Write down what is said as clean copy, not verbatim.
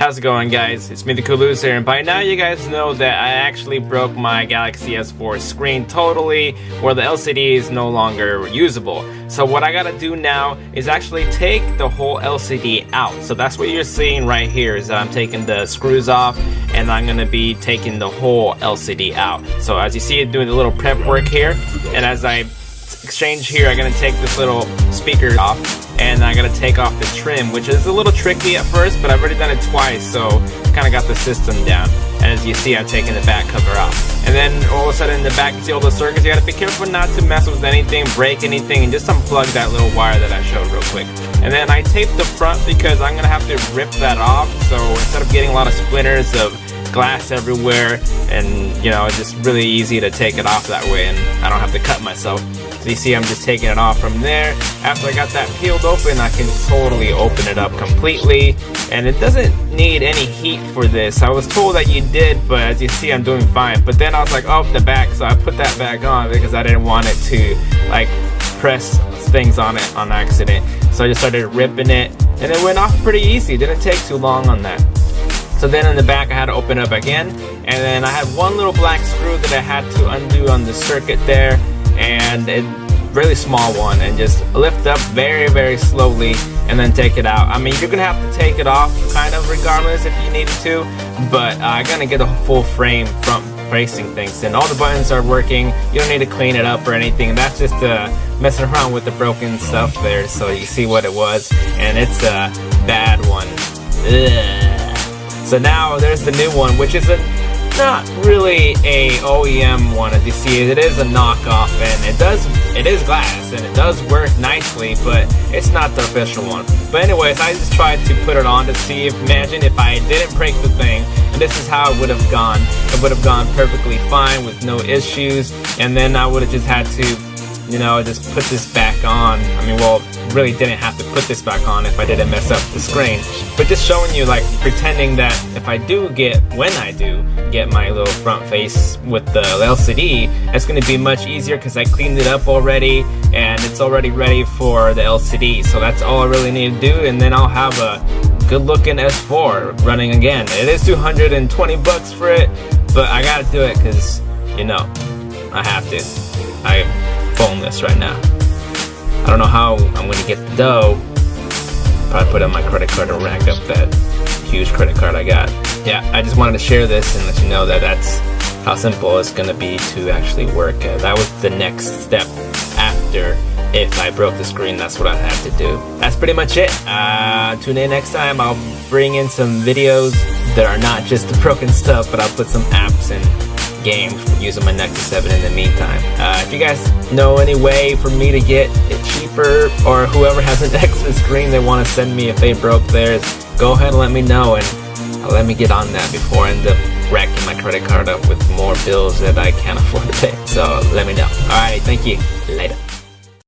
How's it going, guys? It's me, the Cool Loser, and by now you guys know that I actually broke my Galaxy S4 screen totally, where the LCD is no longer usable. So what I gotta do now is actually take the whole LCD out. So that's what you're seeing right here, is that I'm taking the screws off, and I'm gonna be taking the whole LCD out. So as you see it doing the little prep work here, and as I exchange here, I'm gonna take this little speaker off, and I gotta take off the trim, which is a little tricky at first, but I've already done it twice, so kind of got the system down. And as you see, I'm taking the back cover off, and then all of a sudden in the back, you see all the circuits. You gotta be careful not to mess with anything, break anything, and just unplug that little wire that I showed real quick. And then I taped the front because I'm gonna have to rip that off, so instead of getting a lot of splinters of glass everywhere, and you know, it's just really easy to take it off that way, and I don't have to cut myself. So you see I'm just taking it off from there. After I got that peeled open, I can totally open it up completely, and it doesn't need any heat for this. I was told that you did, but as you see, I'm doing fine. But then I was like, oh, the back, so I put that back on because I didn't want it to like press things on it on accident. So I just started ripping it, and it went off pretty easy. Didn't take too long on that. So then in the back I had to open it up again, and then I had one little black screw that I had to undo on the circuit there, and a really small one, and just lift up very slowly and then take it out. I mean, you're gonna have to take it off kind of regardless if you needed to, but I'm gonna get a full frame front facing things, and all the buttons are working. You don't need to clean it up or anything. That's just messing around with the broken stuff there. So you see what it was, and it's a bad one. Ugh. So now there's the new one, which is not really a OEM one. As you see, it is a knockoff, and it is glass, and it does work nicely, but it's not the official one. But anyways, I just tried to put it on to see imagine if I didn't break the thing, and this is how it would have gone. It would have gone perfectly fine with no issues, and then I would have just had to, you know, just put this back on. I mean, well, really didn't have to put this back on if I didn't mess up the screen, but just showing you, like, pretending that if I do get, when I do get my little front face with the LCD, it's going to be much easier because I cleaned it up already, and it's already ready for the LCD. So that's all I really need to do, and then I'll have a good looking S4 running again. It is 220 bucks for it, but I gotta do it because, you know, I have to. I'm phoneless right now. I don't know how I'm gonna get the dough. Probably put on my credit card and rack up that huge credit card I got. Yeah, I just wanted to share this and let you know that that's how simple it's gonna be to actually work. That was the next step after if I broke the screen. That's what I had to do. That's pretty much it. Tune in next time. I'll bring in some videos that are not just the broken stuff, but I'll put some apps and games using my Nexus 7 in the meantime. If you guys know any way for me to get it cheaper, or whoever has an Nexus screen they want to send me if they broke theirs, go ahead and let me know, and let me get on that before I end up racking my credit card up with more bills that I can't afford to pay. So let me know. Alright, thank you. Later.